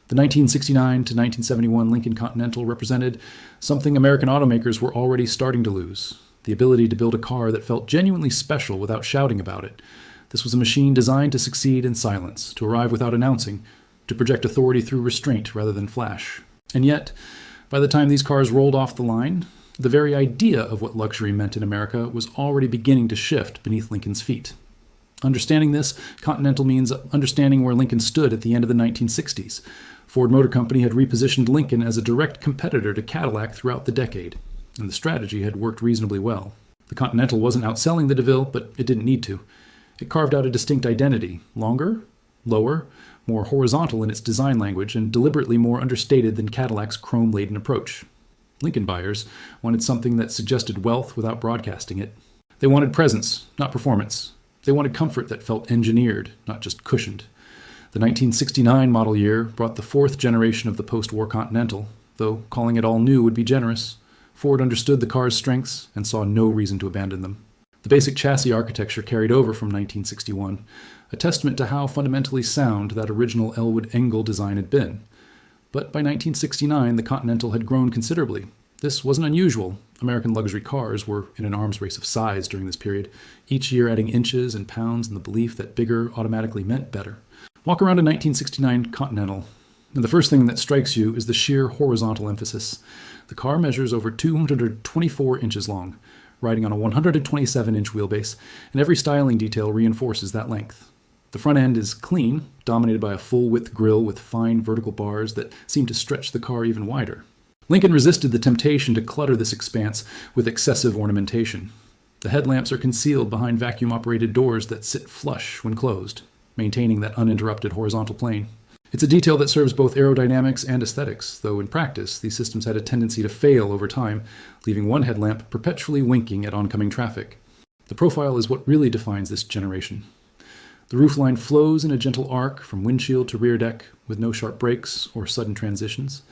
The 1969 to 1971 Lincoln Continental represented something American automakers were already starting to lose: the ability to build a car that felt genuinely special without shouting about it. This was a machine designed to succeed in silence, to arrive without announcing, to project authority through restraint rather than flash. And yet, by the time these cars rolled off the line, the very idea of what luxury meant in America was already beginning to shift beneath Lincoln's feet. Understanding this, Continental means understanding where Lincoln stood at the end of the 1960s. Ford Motor Company had repositioned Lincoln as a direct competitor to Cadillac throughout the decade, and the strategy had worked reasonably well. The Continental wasn't outselling the DeVille, but it didn't need to. It carved out a distinct identity: longer, lower, more horizontal in its design language, and deliberately more understated than Cadillac's chrome-laden approach. Lincoln buyers wanted something that suggested wealth without broadcasting it. They wanted presence, not performance. They wanted comfort that felt engineered, not just cushioned. The 1969 model year brought the fourth generation of the post-war Continental, though calling it all new would be generous. Ford understood the car's strengths and saw no reason to abandon them. The basic chassis architecture carried over from 1961, a testament to how fundamentally sound that original Elwood Engel design had been. But by 1969, the Continental had grown considerably. This wasn't unusual. American luxury cars were in an arms race of size during this period, each year adding inches and pounds in the belief that bigger automatically meant better. Walk around a 1969 Continental, and the first thing that strikes you is the sheer horizontal emphasis. The car measures over 224 inches long, riding on a 127-inch wheelbase, and every styling detail reinforces that length. The front end is clean, dominated by a full-width grille with fine vertical bars that seem to stretch the car even wider. Lincoln resisted the temptation to clutter this expanse with excessive ornamentation. The headlamps are concealed behind vacuum-operated doors that sit flush when closed, maintaining that uninterrupted horizontal plane. It's a detail that serves both aerodynamics and aesthetics, though in practice, these systems had a tendency to fail over time, leaving one headlamp perpetually winking at oncoming traffic. The profile is what really defines this generation. The roofline flows in a gentle arc from windshield to rear deck, with no sharp breaks or sudden transitions.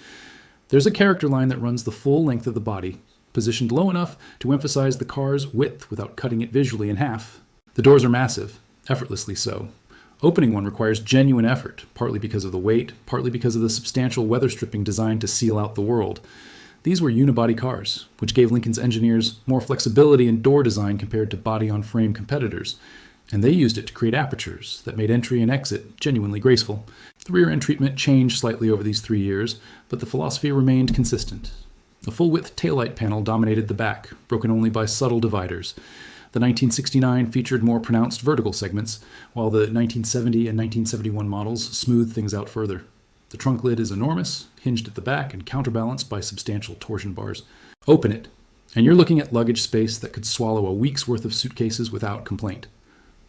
There's a character line that runs the full length of the body, positioned low enough to emphasize the car's width without cutting it visually in half. The doors are massive, effortlessly so. Opening one requires genuine effort, partly because of the weight, partly because of the substantial weather stripping designed to seal out the world. These were unibody cars, which gave Lincoln's engineers more flexibility in door design compared to body-on-frame competitors, and they used it to create apertures that made entry and exit genuinely graceful. The rear end treatment changed slightly over these 3 years, but the philosophy remained consistent. A full-width taillight panel dominated the back, broken only by subtle dividers. The 1969 featured more pronounced vertical segments, while the 1970 and 1971 models smoothed things out further. The trunk lid is enormous, hinged at the back and counterbalanced by substantial torsion bars. Open it, and you're looking at luggage space that could swallow a week's worth of suitcases without complaint.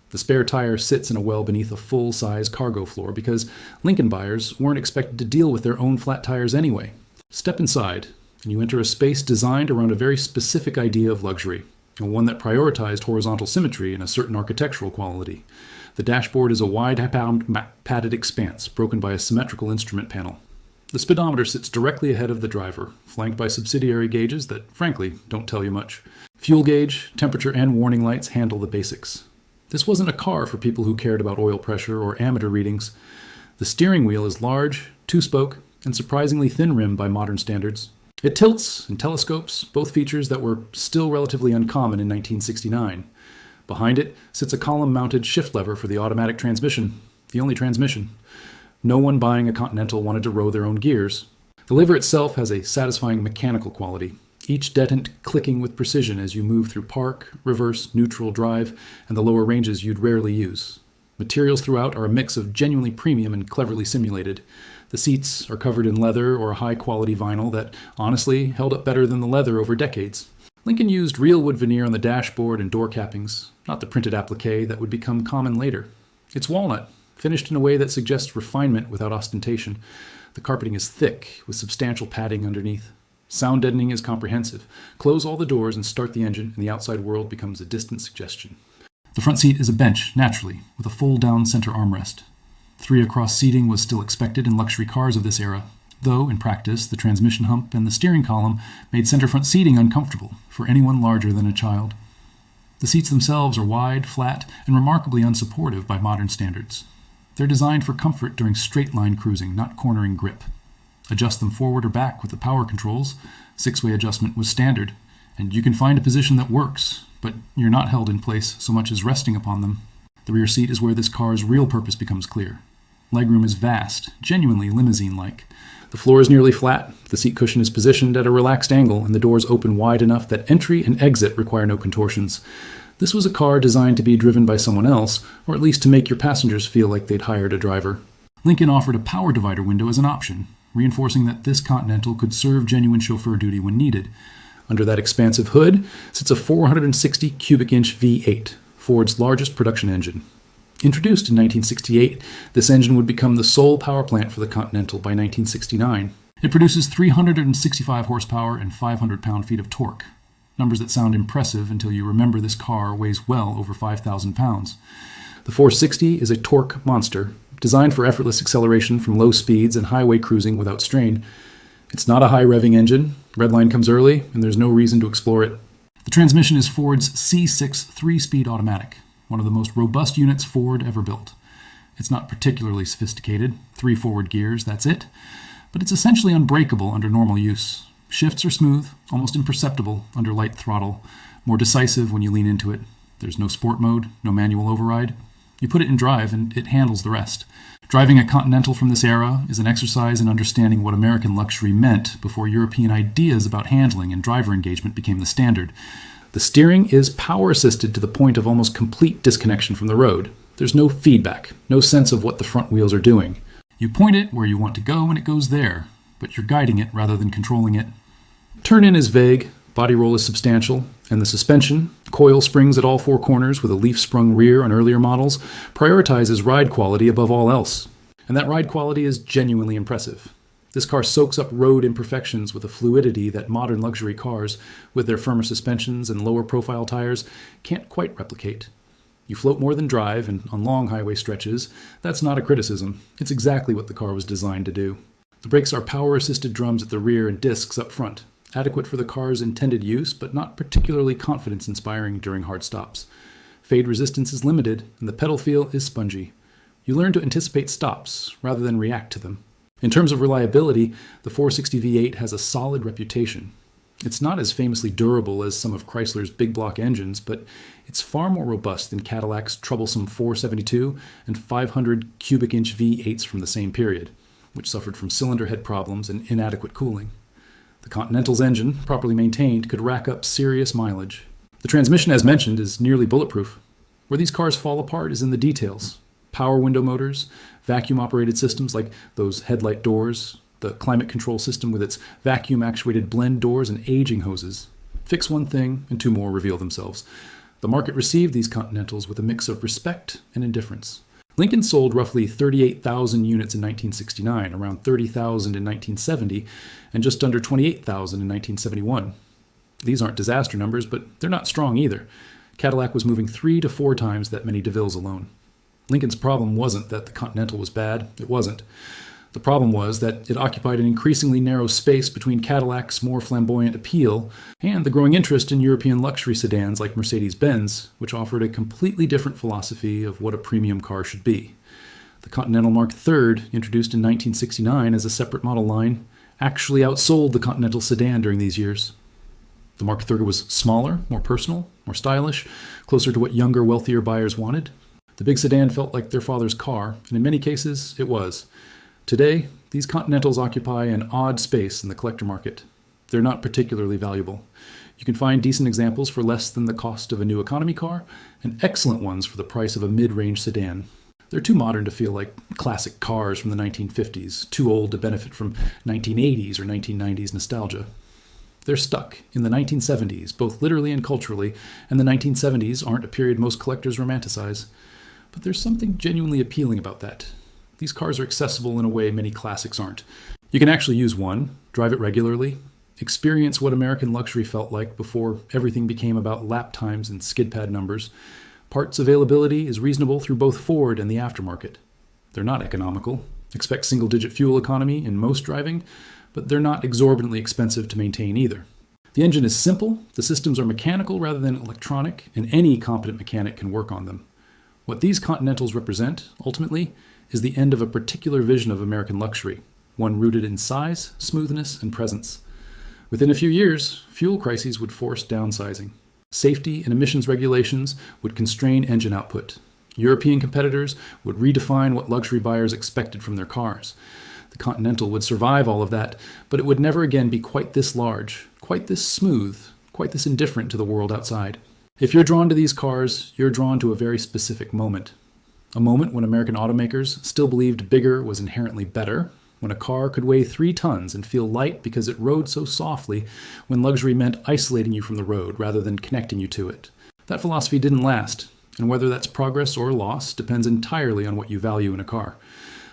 The spare tire sits in a well beneath a full-size cargo floor because Lincoln buyers weren't expected to deal with their own flat tires anyway. Step inside, and you enter a space designed around a very specific idea of luxury, and one that prioritized horizontal symmetry and a certain architectural quality. The dashboard is a wide padded expanse broken by a symmetrical instrument panel. The speedometer sits directly ahead of the driver, flanked by subsidiary gauges that, frankly, don't tell you much. Fuel gauge, temperature, and warning lights handle the basics. This wasn't a car for people who cared about oil pressure or ammeter readings. The steering wheel is large, two-spoke, and surprisingly thin-rimmed by modern standards. It tilts and telescopes, both features that were still relatively uncommon in 1969. Behind it sits a column-mounted shift lever for the automatic transmission, the only transmission. No one buying a Continental wanted to row their own gears. The lever itself has a satisfying mechanical quality, each detent clicking with precision as you move through park, reverse, neutral, drive, and the lower ranges you'd rarely use. Materials throughout are a mix of genuinely premium and cleverly simulated. The seats are covered in leather or a high-quality vinyl that, honestly, held up better than the leather over decades. Lincoln used real wood veneer on the dashboard and door cappings, not the printed applique that would become common later. It's walnut, finished in a way that suggests refinement without ostentation. The carpeting is thick, with substantial padding underneath. Sound deadening is comprehensive. Close all the doors and start the engine, and the outside world becomes a distant suggestion. The front seat is a bench, naturally, with a fold-down center armrest. 3 across seating was still expected in luxury cars of this era, though, in practice, the transmission hump and the steering column made center-front seating uncomfortable for anyone larger than a child. The seats themselves are wide, flat, and remarkably unsupportive by modern standards. They're designed for comfort during straight-line cruising, not cornering grip. Adjust them forward or back with the power controls. Six-way adjustment was standard, and you can find a position that works, but you're not held in place so much as resting upon them. The rear seat is where this car's real purpose becomes clear. Legroom is vast, genuinely limousine-like. The floor is nearly flat, the seat cushion is positioned at a relaxed angle, and the doors open wide enough that entry and exit require no contortions. This was a car designed to be driven by someone else, or at least to make your passengers feel like they'd hired a driver. Lincoln offered a power divider window as an option, reinforcing that this Continental could serve genuine chauffeur duty when needed. Under that expansive hood sits a 460 cubic inch V8, Ford's largest production engine. Introduced in 1968, this engine would become the sole power plant for the Continental by 1969. It produces 365 horsepower and 500 pound-feet of torque, numbers that sound impressive until you remember this car weighs well over 5,000 pounds. The 460 is a torque monster, designed for effortless acceleration from low speeds and highway cruising without strain. It's not a high-revving engine, redline comes early, and there's no reason to explore it. The transmission is Ford's C6 3-speed automatic, one of the most robust units Ford ever built. It's not particularly sophisticated, 3 forward gears, that's it, but it's essentially unbreakable under normal use. Shifts are smooth, almost imperceptible under light throttle, more decisive when you lean into it. There's no sport mode, no manual override. You put it in drive and it handles the rest. Driving a Continental from this era is an exercise in understanding what American luxury meant before European ideas about handling and driver engagement became the standard. The steering is power-assisted to the point of almost complete disconnection from the road. There's no feedback, no sense of what the front wheels are doing. You point it where you want to go and it goes there, but you're guiding it rather than controlling it. Turn-in is vague, body roll is substantial, and the suspension, coil springs at all 4 corners with a leaf-sprung rear on earlier models, prioritizes ride quality above all else. And that ride quality is genuinely impressive. This car soaks up road imperfections with a fluidity that modern luxury cars, with their firmer suspensions and lower profile tires, can't quite replicate. You float more than drive, and on long highway stretches, that's not a criticism. It's exactly what the car was designed to do. The brakes are power-assisted drums at the rear and discs up front, adequate for the car's intended use, but not particularly confidence-inspiring during hard stops. Fade resistance is limited, and the pedal feel is spongy. You learn to anticipate stops, rather than react to them. In terms of reliability, the 460 V8 has a solid reputation. It's not as famously durable as some of Chrysler's big block engines, but it's far more robust than Cadillac's troublesome 472 and 500 cubic inch V8s from the same period, which suffered from cylinder head problems and inadequate cooling. The Continental's engine, properly maintained, could rack up serious mileage. The transmission, as mentioned, is nearly bulletproof. Where these cars fall apart is in the details. Power window motors, vacuum-operated systems like those headlight doors, the climate control system with its vacuum-actuated blend doors and aging hoses. Fix one thing, and 2 more reveal themselves. The market received these Continentals with a mix of respect and indifference. Lincoln sold roughly 38,000 units in 1969, around 30,000 in 1970, and just under 28,000 in 1971. These aren't disaster numbers, but they're not strong either. Cadillac was moving 3 to 4 times that many DeVilles alone. Lincoln's problem wasn't that the Continental was bad. It wasn't. The problem was that it occupied an increasingly narrow space between Cadillac's more flamboyant appeal and the growing interest in European luxury sedans like Mercedes-Benz, which offered a completely different philosophy of what a premium car should be. The Continental Mark III, introduced in 1969 as a separate model line, actually outsold the Continental sedan during these years. The Mark III was smaller, more personal, more stylish, closer to what younger, wealthier buyers wanted. The big sedan felt like their father's car, and in many cases, it was. Today, these Continentals occupy an odd space in the collector market. They're not particularly valuable. You can find decent examples for less than the cost of a new economy car, and excellent ones for the price of a mid-range sedan. They're too modern to feel like classic cars from the 1950s, too old to benefit from 1980s or 1990s nostalgia. They're stuck in the 1970s, both literally and culturally, and the 1970s aren't a period most collectors romanticize. But there's something genuinely appealing about that. These cars are accessible in a way many classics aren't. You can actually use one, drive it regularly, experience what American luxury felt like before everything became about lap times and skid pad numbers. Parts availability is reasonable through both Ford and the aftermarket. They're not economical. Expect single-digit fuel economy in most driving, but they're not exorbitantly expensive to maintain either. The engine is simple, the systems are mechanical rather than electronic, and any competent mechanic can work on them. What these Continentals represent, ultimately, is the end of a particular vision of American luxury, one rooted in size, smoothness, and presence. Within a few years, fuel crises would force downsizing. Safety and emissions regulations would constrain engine output. European competitors would redefine what luxury buyers expected from their cars. The Continental would survive all of that, but it would never again be quite this large, quite this smooth, quite this indifferent to the world outside. If you're drawn to these cars, you're drawn to a very specific moment. A moment when American automakers still believed bigger was inherently better, when a car could weigh 3 tons and feel light because it rode so softly, when luxury meant isolating you from the road rather than connecting you to it. That philosophy didn't last, and whether that's progress or loss depends entirely on what you value in a car.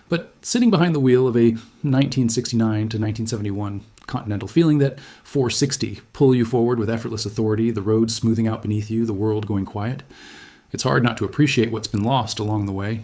But sitting behind the wheel of a 1969 to 1971 Continental, feeling that 460 pull you forward with effortless authority, the road smoothing out beneath you, the world going quiet, it's hard not to appreciate what's been lost along the way.